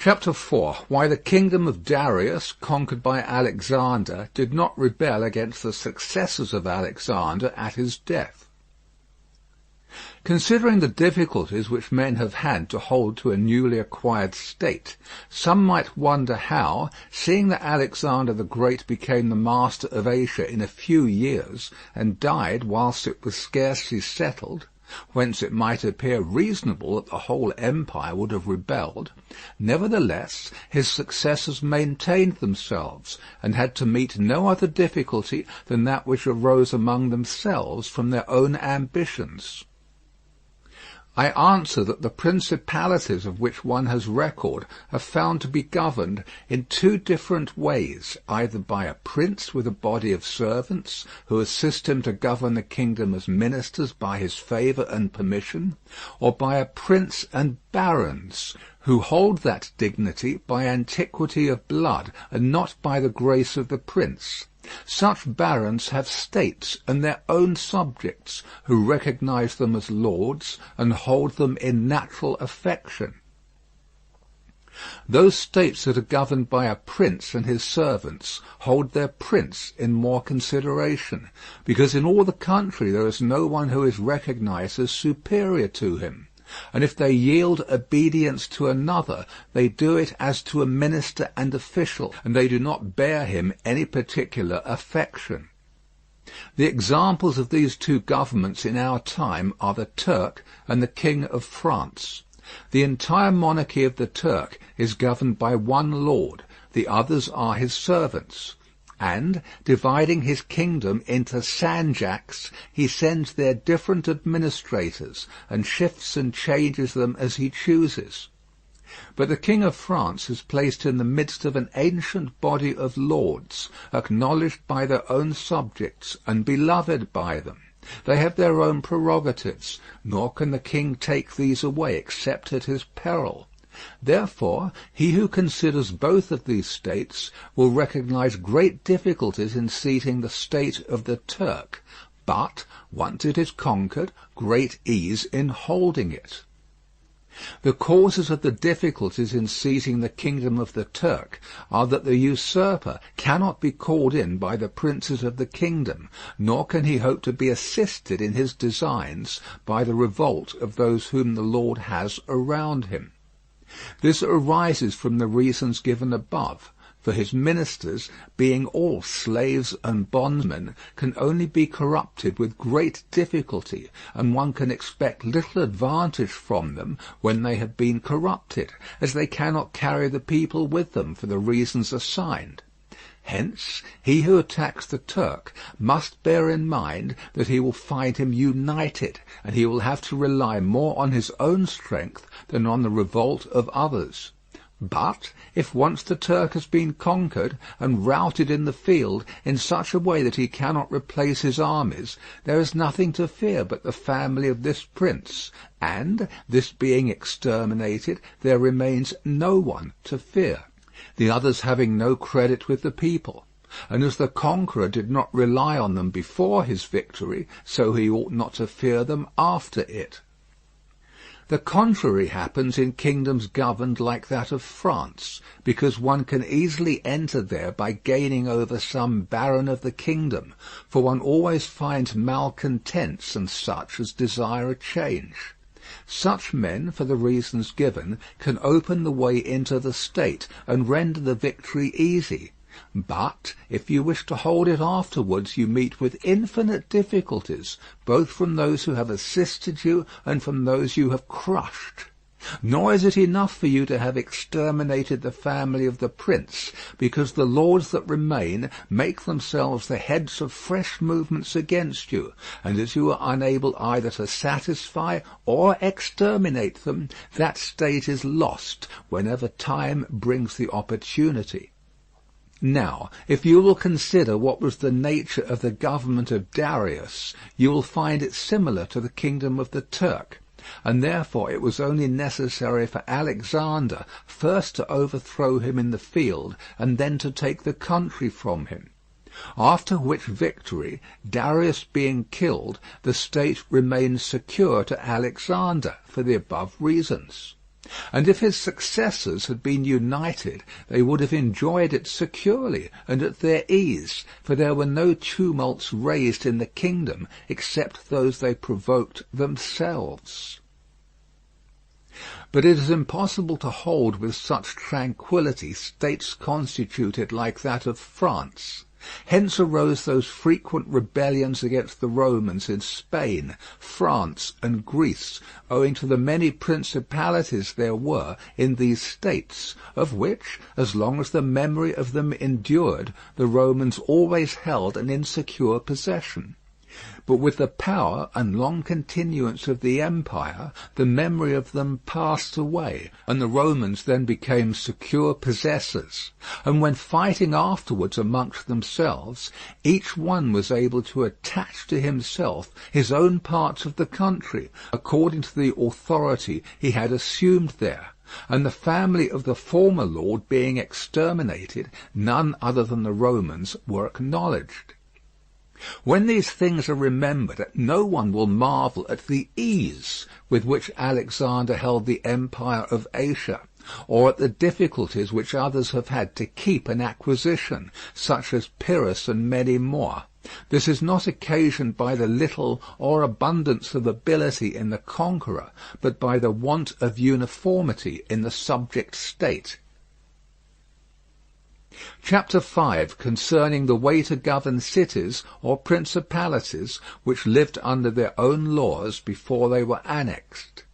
Chapter 4. Why the kingdom of Darius, conquered by Alexander, did not rebel against the successors of Alexander at his death. Considering the difficulties which men have had to hold to a newly acquired state, some might wonder how, seeing that Alexander the Great became the master of Asia in a few years, and died whilst it was scarcely settled, whence it might appear reasonable that the whole empire would have rebelled, nevertheless his successors maintained themselves, and had to meet no other difficulty than that which arose among themselves from their own ambitions. I answer that the principalities of which one has record are found to be governed in two different ways, either by a prince with a body of servants, who assist him to govern the kingdom as ministers by his favour and permission, or by a prince and barons, who hold that dignity by antiquity of blood, and not by the grace of the prince. Such barons have states and their own subjects, who recognize them as lords and hold them in natural affection. Those states that are governed by a prince and his servants hold their prince in more consideration, because in all the country there is no one who is recognized as superior to him. And if they yield obedience to another, they do it as to a minister and official, and they do not bear him any particular affection. The examples of these two governments in our time are the Turk and the King of France. The entire monarchy of the Turk is governed by one lord, the others are his servants. And, dividing his kingdom into sanjaks, he sends there different administrators, and shifts and changes them as he chooses. But the King of France is placed in the midst of an ancient body of lords, acknowledged by their own subjects, and beloved by them. They have their own prerogatives, nor can the king take these away except at his peril. Therefore, he who considers both of these states will recognize great difficulties in seating the state of the Turk, but, once it is conquered, great ease in holding it. The causes of the difficulties in seizing the kingdom of the Turk are that the usurper cannot be called in by the princes of the kingdom, nor can he hope to be assisted in his designs by the revolt of those whom the Lord has around him. This arises from the reasons given above, for his ministers, being all slaves and bondmen, can only be corrupted with great difficulty, and one can expect little advantage from them when they have been corrupted, as they cannot carry the people with them for the reasons assigned. Hence, he who attacks the Turk must bear in mind that he will find him united, and he will have to rely more on his own strength than on the revolt of others. But, if once the Turk has been conquered and routed in the field in such a way that he cannot replace his armies, there is nothing to fear but the family of this prince, and, this being exterminated, there remains no one to fear, the others having no credit with the people. And as the conqueror did not rely on them before his victory, so he ought not to fear them after it. The contrary happens in kingdoms governed like that of France, because one can easily enter there by gaining over some baron of the kingdom, for one always finds malcontents and such as desire a change. Such men, for the reasons given, can open the way into the state and render the victory easy. But if you wish to hold it afterwards, you meet with infinite difficulties, both from those who have assisted you and from those you have crushed. Nor is it enough for you to have exterminated the family of the prince, because the lords that remain make themselves the heads of fresh movements against you, and as you are unable either to satisfy or exterminate them, that state is lost whenever time brings the opportunity. Now, if you will consider what was the nature of the government of Darius, you will find it similar to the kingdom of the Turk, and therefore it was only necessary for Alexander first to overthrow him in the field, and then to take the country from him. After which victory, Darius being killed, the state remained secure to Alexander, for the above reasons. And if his successors had been united, they would have enjoyed it securely and at their ease, for there were no tumults raised in the kingdom except those they provoked themselves. But it is impossible to hold with such tranquillity states constituted like that of France. Hence arose those frequent rebellions against the Romans in Spain, France, and Greece, owing to the many principalities there were in these states, of which, as long as the memory of them endured, the Romans always held an insecure possession. But with the power and long continuance of the empire, the memory of them passed away, and the Romans then became secure possessors. And when fighting afterwards amongst themselves, each one was able to attach to himself his own parts of the country, according to the authority he had assumed there. And the family of the former lord being exterminated, none other than the Romans were acknowledged. When these things are remembered, no one will marvel at the ease with which Alexander held the empire of Asia, or at the difficulties which others have had to keep an acquisition, such as Pyrrhus and many more. This is not occasioned by the little or abundance of ability in the conqueror, but by the want of uniformity in the subject state. Chapter 5, concerning the way to govern cities or principalities which lived under their own laws before they were annexed.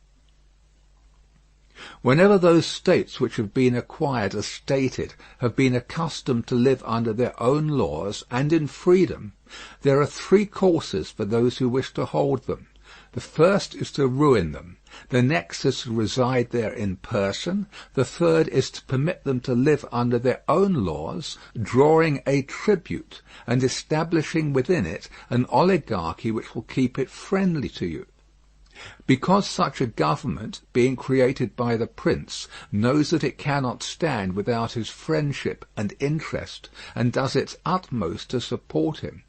Whenever those states which have been acquired as stated have been accustomed to live under their own laws and in freedom, there are three courses for those who wish to hold them. The first is to ruin them. The next is to reside there in person. The third is to permit them to live under their own laws, drawing a tribute, and establishing within it an oligarchy which will keep it friendly to you. Because such a government, being created by the prince, knows that it cannot stand without his friendship and interest, and does its utmost to support him.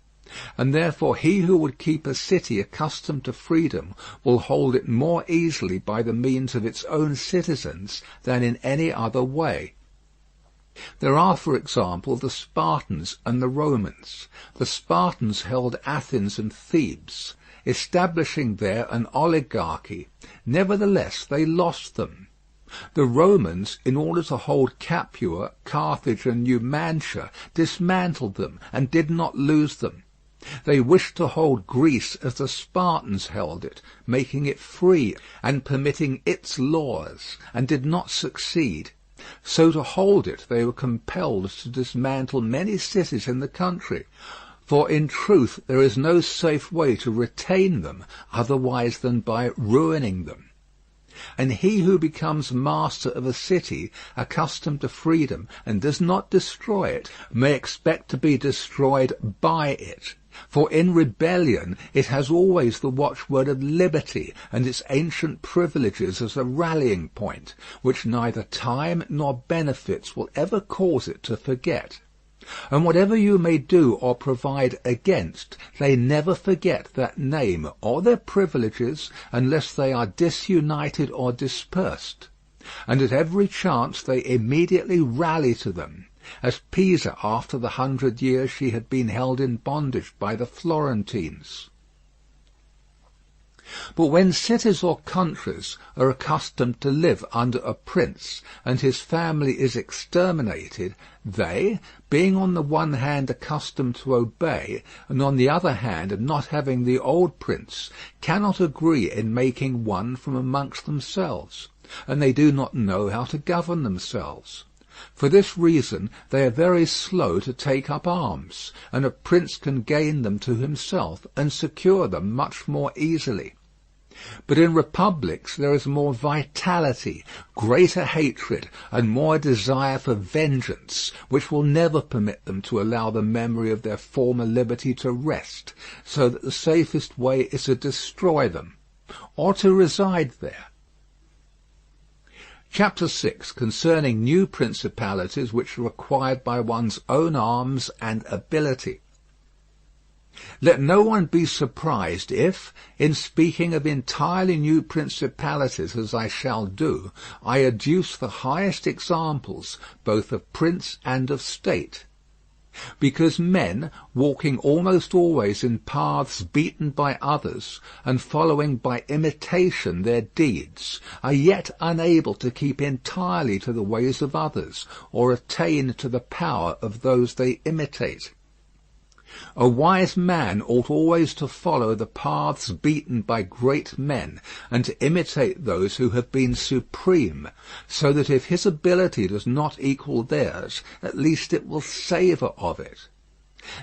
And therefore he who would keep a city accustomed to freedom will hold it more easily by the means of its own citizens than in any other way. There are, for example, the Spartans and the Romans. The Spartans held Athens and Thebes, establishing there an oligarchy. Nevertheless, they lost them. The Romans, in order to hold Capua, Carthage, and Numantia, dismantled them and did not lose them. They wished to hold Greece as the Spartans held it, making it free and permitting its laws, and did not succeed. So to hold it they were compelled to dismantle many cities in the country, for in truth there is no safe way to retain them otherwise than by ruining them. And he who becomes master of a city accustomed to freedom and does not destroy it may expect to be destroyed by it. For in rebellion it has always the watchword of liberty and its ancient privileges as a rallying point, which neither time nor benefits will ever cause it to forget. And whatever you may do or provide against, they never forget that name or their privileges unless they are disunited or dispersed. And at every chance they immediately rally to them, as Pisa after the 100 years she had been held in bondage by the Florentines. But when cities or countries are accustomed to live under a prince, and his family is exterminated, they, being on the one hand accustomed to obey, and on the other hand not having the old prince, cannot agree in making one from amongst themselves, and they do not know how to govern themselves. For this reason they are very slow to take up arms, and a prince can gain them to himself and secure them much more easily. But in republics there is more vitality, greater hatred, and more desire for vengeance, which will never permit them to allow the memory of their former liberty to rest, so that the safest way is to destroy them, or to reside there. Chapter 6, concerning new principalities which are acquired by one's own arms and ability. Let no one be surprised if, in speaking of entirely new principalities, as I shall do, I adduce the highest examples both of prince and of state. Because men, walking almost always in paths beaten by others, and following by imitation their deeds, are yet unable to keep entirely to the ways of others, or attain to the power of those they imitate. A wise man ought always to follow the paths beaten by great men, and to imitate those who have been supreme, so that if his ability does not equal theirs, at least it will savour of it.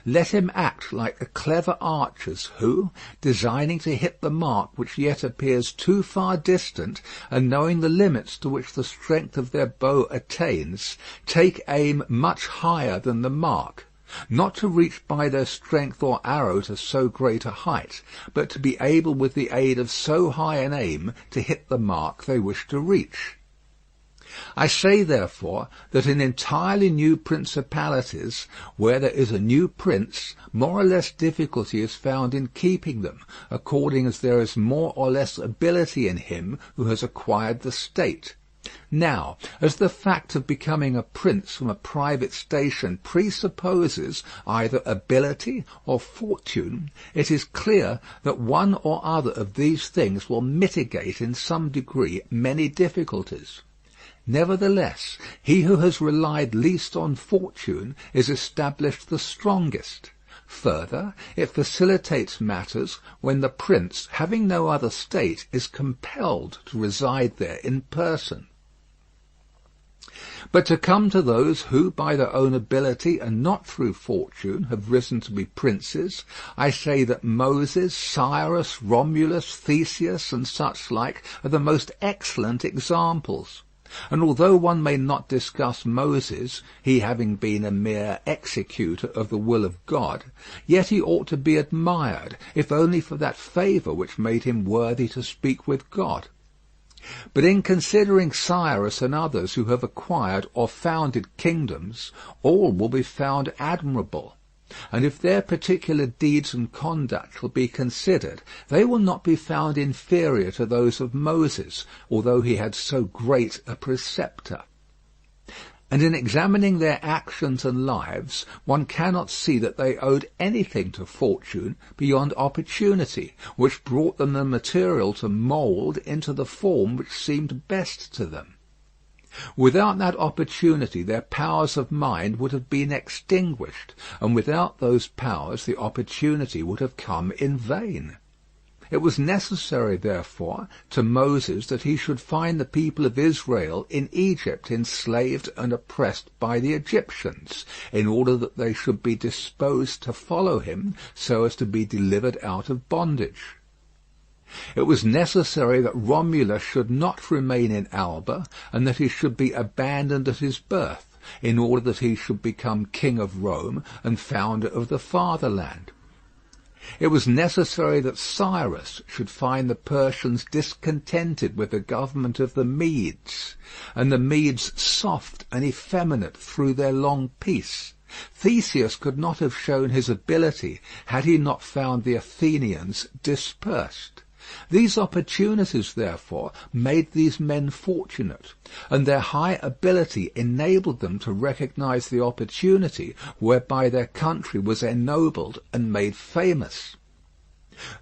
Let him act like the clever archers who, designing to hit the mark which yet appears too far distant, and knowing the limits to which the strength of their bow attains, take aim much higher than the mark, not to reach by their strength or arrow to so great a height, but to be able with the aid of so high an aim to hit the mark they wish to reach. I say, therefore, that in entirely new principalities, where there is a new prince, more or less difficulty is found in keeping them, according as there is more or less ability in him who has acquired the state. Now, as the fact of becoming a prince from a private station presupposes either ability or fortune, it is clear that one or other of these things will mitigate in some degree many difficulties. Nevertheless, he who has relied least on fortune is established the strongest. Further, it facilitates matters when the prince, having no other state, is compelled to reside there in person. But to come to those who, by their own ability and not through fortune, have risen to be princes, I say that Moses, Cyrus, Romulus, Theseus, and such like are the most excellent examples. And although one may not discuss Moses, he having been a mere executor of the will of God, yet he ought to be admired, if only for that favour which made him worthy to speak with God. But in considering Cyrus and others who have acquired or founded kingdoms, all will be found admirable. And if their particular deeds and conduct shall be considered, they will not be found inferior to those of Moses, although he had so great a preceptor. And in examining their actions and lives, one cannot see that they owed anything to fortune beyond opportunity, which brought them the material to mould into the form which seemed best to them. Without that opportunity their powers of mind would have been extinguished, and without those powers the opportunity would have come in vain. It was necessary, therefore, to Moses that he should find the people of Israel in Egypt enslaved and oppressed by the Egyptians, in order that they should be disposed to follow him so as to be delivered out of bondage. It was necessary that Romulus should not remain in Alba, and that he should be abandoned at his birth, in order that he should become king of Rome and founder of the fatherland. It was necessary that Cyrus should find the Persians discontented with the government of the Medes, and the Medes soft and effeminate through their long peace. Theseus could not have shown his ability had he not found the Athenians dispersed. These opportunities, therefore, made these men fortunate, and their high ability enabled them to recognize the opportunity whereby their country was ennobled and made famous.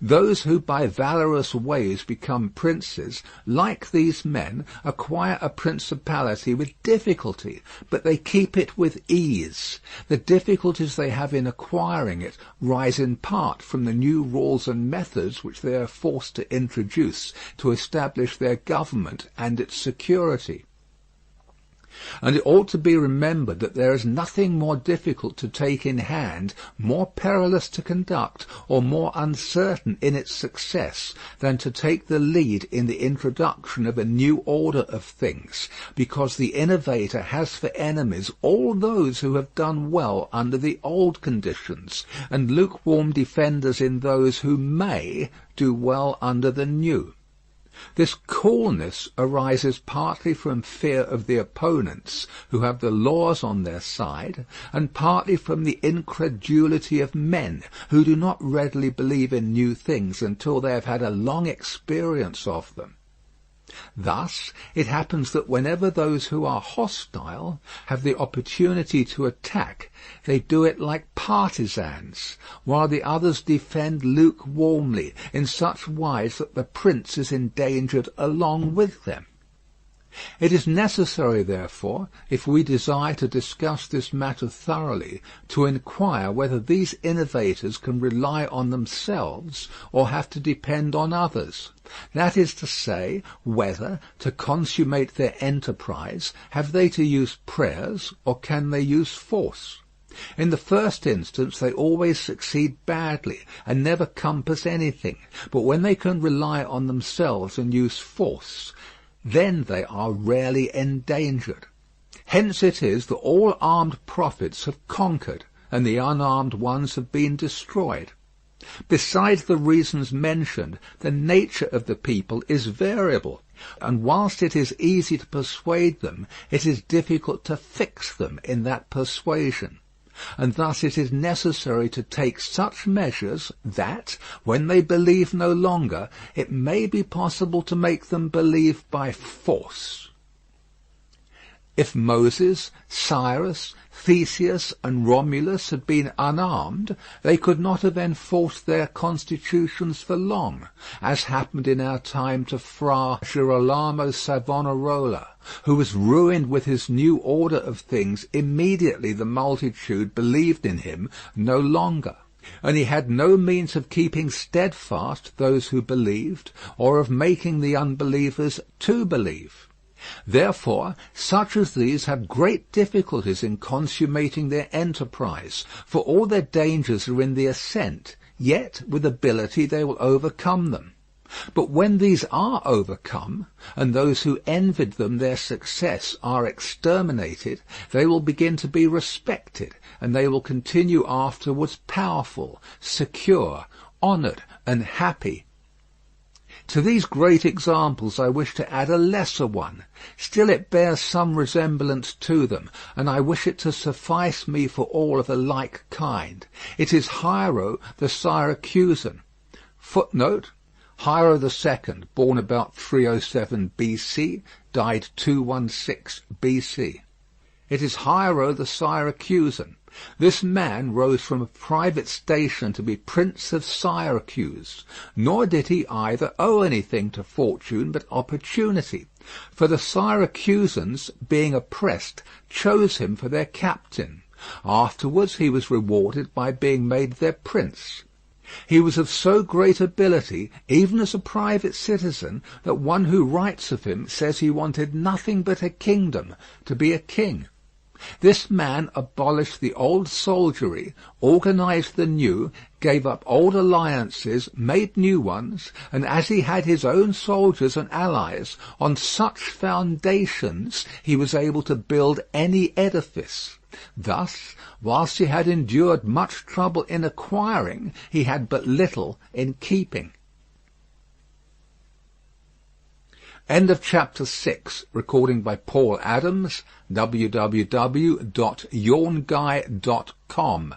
Those who by valorous ways become princes, like these men, acquire a principality with difficulty, but they keep it with ease. The difficulties they have in acquiring it rise in part from the new rules and methods which they are forced to introduce to establish their government and its security. And it ought to be remembered that there is nothing more difficult to take in hand, more perilous to conduct, or more uncertain in its success, than to take the lead in the introduction of a new order of things, because the innovator has for enemies all those who have done well under the old conditions, and lukewarm defenders in those who may do well under the new. This coolness arises partly from fear of the opponents, who have the laws on their side, and partly from the incredulity of men, who do not readily believe in new things until they have had a long experience of them. Thus it happens that whenever those who are hostile have the opportunity to attack, they do it like partisans, while the others defend lukewarmly, in such wise that the prince is endangered along with them. It is necessary, therefore, if we desire to discuss this matter thoroughly, to inquire whether these innovators can rely on themselves or have to depend on others. That is to say, whether, to consummate their enterprise, have they to use prayers or can they use force? In the first instance they always succeed badly and never compass anything, but when they can rely on themselves and use force, then they are rarely endangered. Hence it is that all armed prophets have conquered, and the unarmed ones have been destroyed. Besides the reasons mentioned, the nature of the people is variable, and whilst it is easy to persuade them, it is difficult to fix them in that persuasion. And thus it is necessary to take such measures that, when they believe no longer, it may be possible to make them believe by force. If Moses, Cyrus, Theseus, and Romulus had been unarmed, they could not have enforced their constitutions for long, as happened in our time to Fra Girolamo Savonarola, who was ruined with his new order of things immediately the multitude believed in him no longer. And he had no means of keeping steadfast those who believed, or of making the unbelievers to believe. Therefore, such as these have great difficulties in consummating their enterprise, for all their dangers are in the ascent, yet with ability they will overcome them. But when these are overcome, and those who envied them their success are exterminated, they will begin to be respected, and they will continue afterwards powerful, secure, honoured, and happy. To these great examples I wish to add a lesser one. Still it bears some resemblance to them, and I wish it to suffice me for all of a like kind. It is Hiero the Syracusan. Footnote: Hiero II, born about 307 BC, died 216 BC. It is Hiero the Syracusan. This man rose from a private station to be Prince of Syracuse, nor did he either owe anything to fortune but opportunity, for the Syracusans, being oppressed, chose him for their captain. Afterwards he was rewarded by being made their prince. He was of so great ability, even as a private citizen, that one who writes of him says he wanted nothing but a kingdom to be a king. This man abolished the old soldiery, organized the new, gave up old alliances, made new ones, and as he had his own soldiers and allies, on such foundations he was able to build any edifice. Thus, whilst he had endured much trouble in acquiring, he had but little in keeping. End of chapter 6. Recording by Paul Adams. www.yawnguy.com